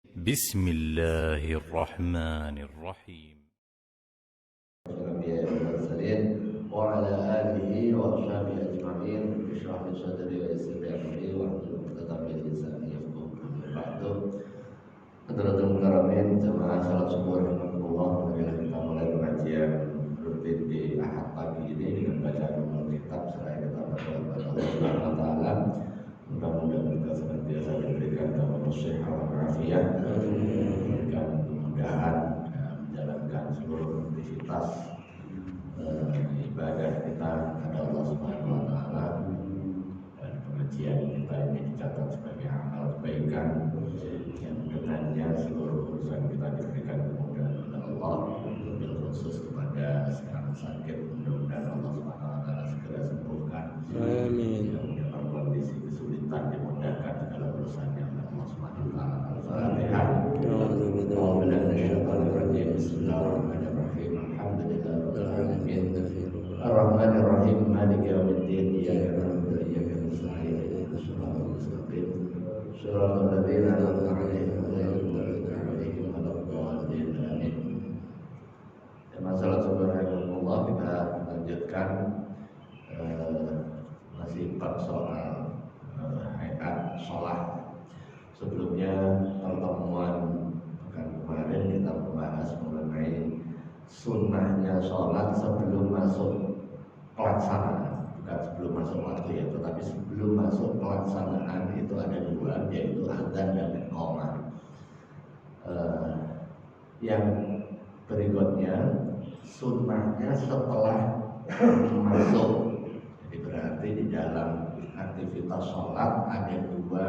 بسم الله الرحمن الرحيم. الأنبياء والمرسلين وعلى آله وصحبه أجمعين. اشرح لي صدري ويسر لي أمري واحلل عقدة من لساني يفقهوا قولي. بعد, Hadirin karamin jemaah salat subuh rahimakumullah, marilah kita mulai pengajian rutin di Ahad pagi ini dengan bacaan kitab seraya kita berdoa kepada Allah Subhanahu wa taala. Mudah-mudahan kita senantiasa diberikan taufik sehat wal afiat, diberikan kemudahan menjalankan seluruh aktivitas ibadah kita kepada Allah Subhanahu wa taala, dan pengajian kita ini dicatat sebagai amal kebaikan yang dengannya seluruh urusan kita diberikan kemudahan oleh Allah, wabil khusus kepada sekarang sakit, mudah-mudahan Allah Subhanahu wa taala segera sembuhkan. Amin. Yang dalam kondisi kesulitan dimudahkan segala urusannya oleh Allah Subhanahu wa taala. Al-Fatihah. Bismillahirrahmanirrahim. Alhamdulillahirabbil alamin. Ar-Rahmanir-Rahim. Maliki yaumiddin. Iyyaka na'budu wa iyyaka nasta'in. Ihdinas siratal mustaqim. Shiratal ladzina an'amta 'alaihim ghairil maghdubi 'alaihim waladdallin. Amin. Masalah subhanallah, kita lanjutkan masih bab soal hayat sholat. Sebelumnya pertemuan pekan kemarin kita membahas mengenai sunnahnya sholat sebelum masuk pelaksanaan, bukan sebelum masuk waktu ya, tetapi sebelum masuk pelaksanaan itu ada dua, yaitu adzan dan iqamah. Yang berikutnya sunnahnya setelah masuk. Jadi berarti di dalam aktivitas sholat ada dua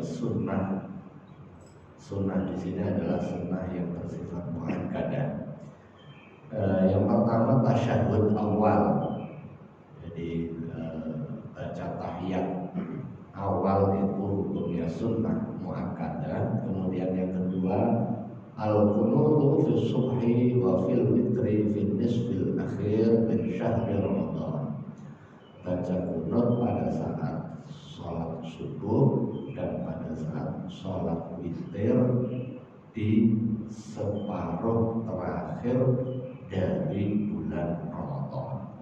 sunnah. Sunnah di sini adalah sunnah yang bersifat muakkadah. Yang pertama tasyahud awal. Jadi baca tahiyat awal itu hukumnya sunnah muakkadah. Kemudian yang kedua al-qunutu fi subhi wa fil witri fi nisfil akhir min syahri Ramadan. Baca kunut pada saat sholat subuh dan pada saat sholat witir di separuh terakhir dari bulan Ramadan.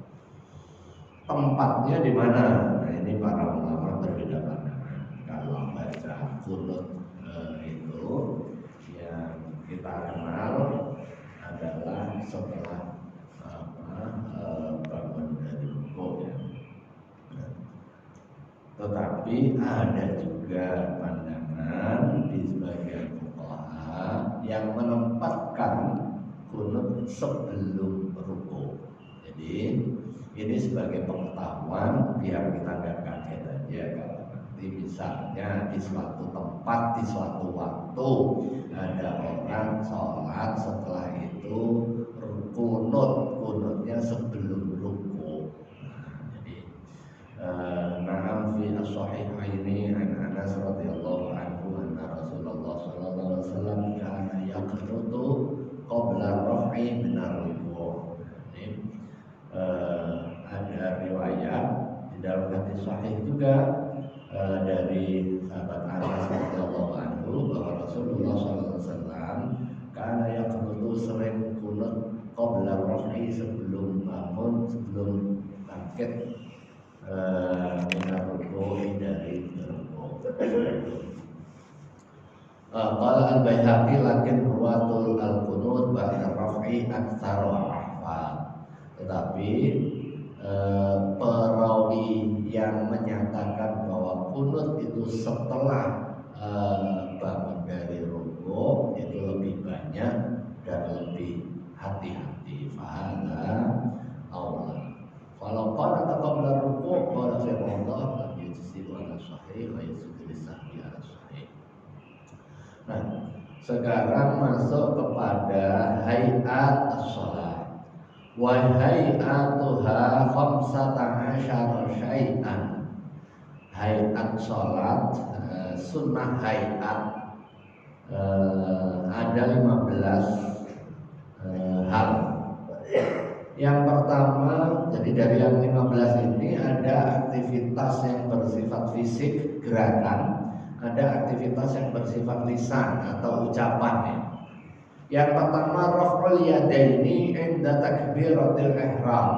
Tempatnya di mana? Nah, ini para ulama berbeda pandangan. Kalau baca kunut itu yang kita kenal adalah setelah bangun dari rukuk ya. Tetapi ada juga pandangan di sebagian fuqaha yang menempatkan kunut sebelum rukuk. Jadi ini sebagai pengetahuan biar kita nggak kaget aja kalau nanti misalnya di suatu tempat, di suatu waktu ada orang sholat, setelah itu kunutnya sebelum rukuk. Na'am fi as-sahihaini an Anas radhiyallahu anhu anna Rasulullah sallallahu alaihi wasallam kana yaqnutu qabla raf'i min ar-ruku'. Ada riwayat di dalam hadis sahih juga dari sahabat Anas radhiyallahu anhu bahwa Rasulullah sallallahu alaihi wasallam kana yaqnutu sering kunut qabla raf'i sebelum bangun, sebelum bangkit minar ruku'i dari rukuk. Qala al-Baihaqi lakin ruwatul al-qunut ba'da raf'i aktsaru ahfad. Tetapi perawi yang menyatakan bahwa kunut itu setelah bangun dari rukuk itu lebih banyak dan lebih hati-hati. Fahada Allah. Kalau qala qabla rukuk qala fi Ramadan lam yujzi'u ala sahih wa yujzi'u lisahhi ala sahih. Nah, sekarang masuk kepada hayat as-shalah. Wa hayatuha khamsata asyara syai'an. Hayat salat, sunnah hayat ada 15 hal. Yang pertama, jadi dari yang 15 ini ada aktivitas yang bersifat fisik, gerakan, ada aktivitas yang bersifat lisan atau ucapan ya. Yang pertama raf'ul yadaini inda takbiratul ihram,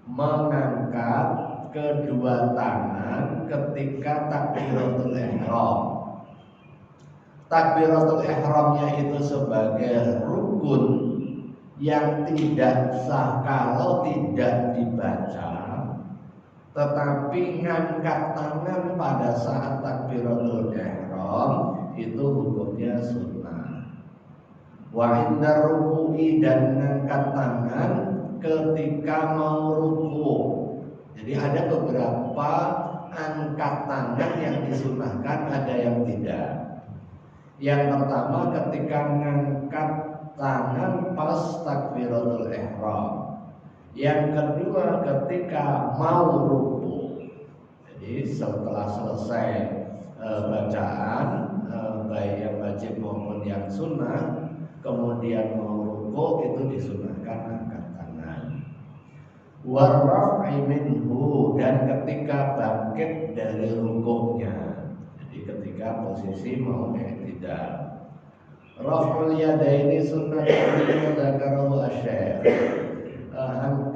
mengangkat kedua tangan ketika takbiratul ihram. Takbiratul ihramnya itu sebagai rukun yang tidak sah kalau tidak dibaca, tetapi ngangkat tangan pada saat takbiratul ihram itu hukumnya sunnah. Wa inda ruku'i, dan ngangkat tangan ketika mau ruku. Jadi ada beberapa angkat tangan yang disunahkan, ada yang tidak. Yang pertama ketika ngangkat tangan pas takbiratul ihram. Yang kedua ketika mau ruku. Jadi setelah selesai bacaan baik yang wajib maupun yang sunnah, kemudian mau ruku itu disunahkan angkat tangan. Warraf'i minhu, dan ketika bangkit dari rukunya. Jadi ketika posisi mau i'tidal. Raf'ul yadaini sunnatun dzakarahu asy-syaikh.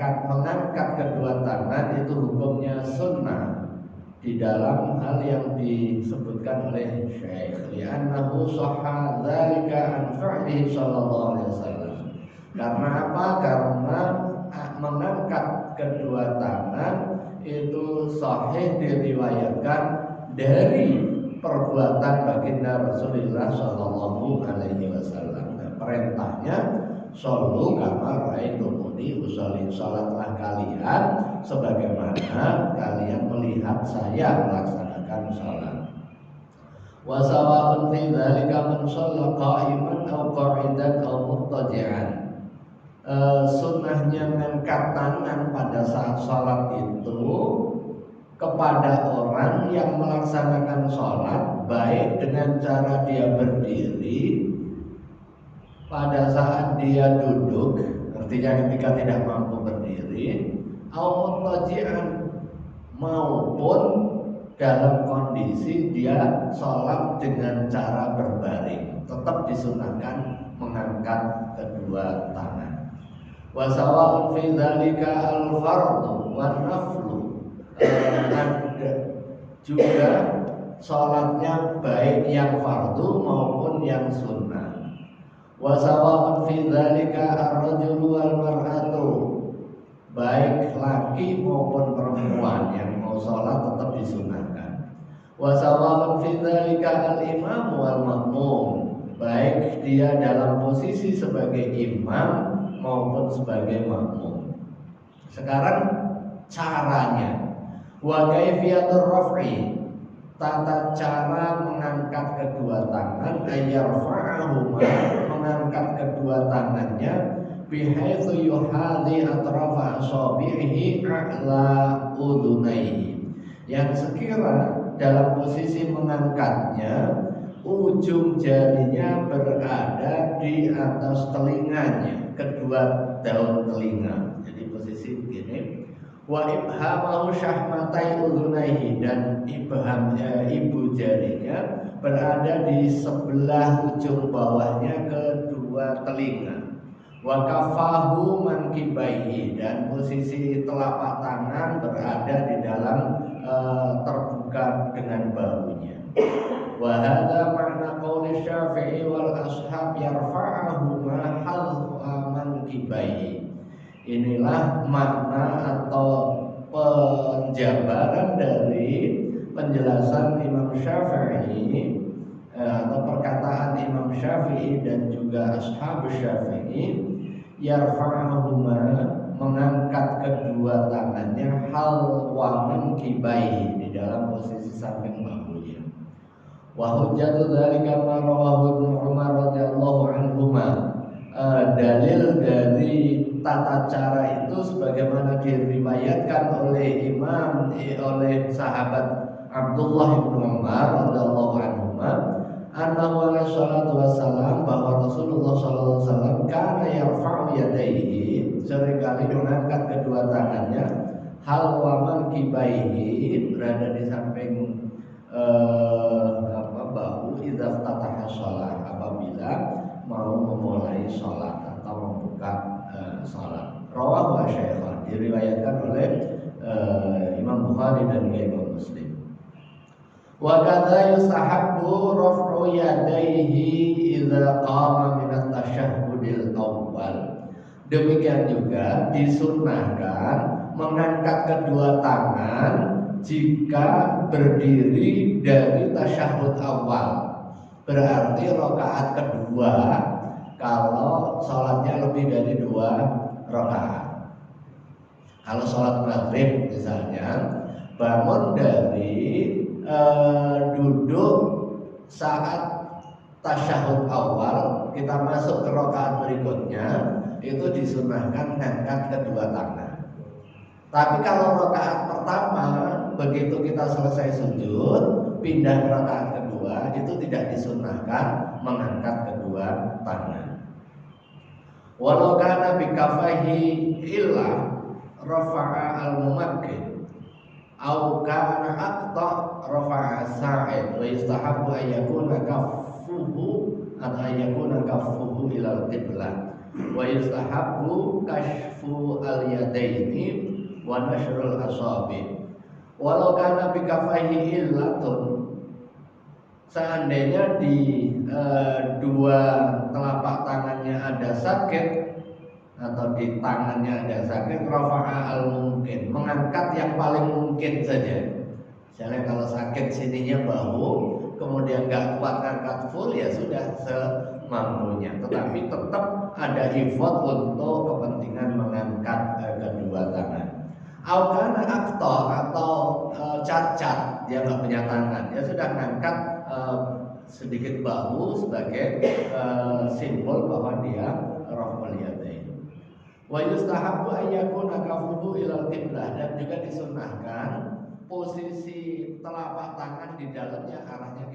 Mengangkat kedua tangan itu hukumnya sunnah di dalam hal yang disebutkan oleh Syekh, li'annahu shahha dzalika an fi'lihi sallallahu alaihi wasallam. Karena apa? Karena mengangkat kedua tangan itu sahih diriwayatkan dari perbuatan baginda Rasulullah sallallahu alaihi wasallam. Nah, perintahnya shollu kama ra'aitumuni usolli, salatlah kalian sebagaimana kalian melihat saya melaksanakan salat. Wa sawa'un fi dzalika man shalla qa'iman aw qa'idan aw muttaji'an. Sunnahnya mengangkat tangan pada saat salat itu kepada orang yang melaksanakan sholat, baik dengan cara dia berdiri, pada saat dia duduk, artinya ketika tidak mampu berdiri, maupun dalam kondisi dia sholat dengan cara berbaring, tetap disunahkan mengangkat kedua tangan. Wa sawa'un fi dzalika al-fardhu wan naflu, juga sholatnya baik yang fardu maupun yang sunnah. Wa sawa'un fi dzalika ar-rajulu wal mar'atu, baik laki maupun perempuan yang mau sholat tetap disunahkan. Wa sawa'un fi dzalika al-imam wal ma'mum, baik dia dalam posisi sebagai imam maupun sebagai makmum. Sekarang caranya, wa kaifiyatur raf'i, tata cara mengangkat kedua tangan, ayyarfa'ahuma, mengangkat kedua tangannya, bihaitsu yuhadhi atrafa asabi'ihi a'la udunaihi, yang sekira dalam posisi mengangkatnya ujung jarinya berada di atas telinganya, kedua daun telinga. Jadi posisi begini. Wa ibhamahu syahmatai udhunaihi, dan ibhamnya, ibu jarinya berada di sebelah ujung bawahnya kedua telinga. Wa kafahu mankibaihi, dan posisi telapak tangan berada di dalam terbuka dengan bahunya. Wa hadza ma'na qauli Syafi'i wal ashab yarfa'ahuma hadwa mankibaihi. Inilah makna atau penjabaran dari penjelasan Imam Syafi'i atau perkataan Imam Syafi'i dan juga ashab Syafi'i, yarfa'ahuma, mengangkat kedua tangannya, halwa mankibaihi, di dalam posisi samping bahunya. Wa hujjatu dzalika ma rawahu Ibnu Umar radhiyallahu anhuma, dalil dari tata cara itu sebagaimana diriwayatkan oleh oleh sahabat Abdullah bin Umar radhiyallahu anhuma, annahu alaihi salatu wassalam, bahwa Rasulullah sallallahu alaihi wasallam kana yarfa'u yadayhi, seringkali mengangkat kedua tangannya, halwa mankibaihi, berada di samping idza ftataha shalah, apabila mau memulai sholat atau membuka sholat. Rawahu Asy-Syaikhan, diriwayatkan oleh Imam Bukhari dan juga Imam Muslim. Wa kadza yustahabbu raf'u yadayhi idza qama min at-tasyahhudil awwal. Demikian juga disunnahkan mengangkat kedua tangan jika berdiri dari tasyahud awal. Berarti rakaat kedua kalau sholatnya lebih dari 2 rakaat. Kalau sholat maghrib misalnya, bangun dari duduk saat tasyahud awal, kita masuk ke rakaat berikutnya, itu disunahkan mengangkat kedua tangan. Tapi kalau rakaat pertama, begitu kita selesai sujud, pindah ke rakaat kedua, itu tidak disunahkan mengangkat kedua tangan. Walau kana bikafahi illa rafa'a al-mumakkin au kana aqta rafa'a as-sa'id wa yustahabbu an yakuna kaffuhu atau an yakuna kaffuhu ila al-qiblah wa yustahabbu kashfu al-yadaini wa nashrul asabi. Walau kana bikafahi illatun, seandainya di dua telapak tangannya ada sakit atau di tangannya ada sakit, rafa'a al-mungkin, mengangkat yang paling mungkin saja. Misalnya kalau sakit sininya bahu, kemudian nggak kuat ngangkat full, ya sudah semampunya. Tetapi tetap ada effort untuk kepentingan mengangkat kedua tangan. Aukana akto atau cacat, dia nggak punya tangan, dia sudah ngangkat sedikit bahu sebagai simbol bahwa dia raf'ul yadain. Wa yustahabbu an yakuna kaffuhu ilal qiblah, dan juga disunahkan posisi telapak tangan di dalamnya arahnya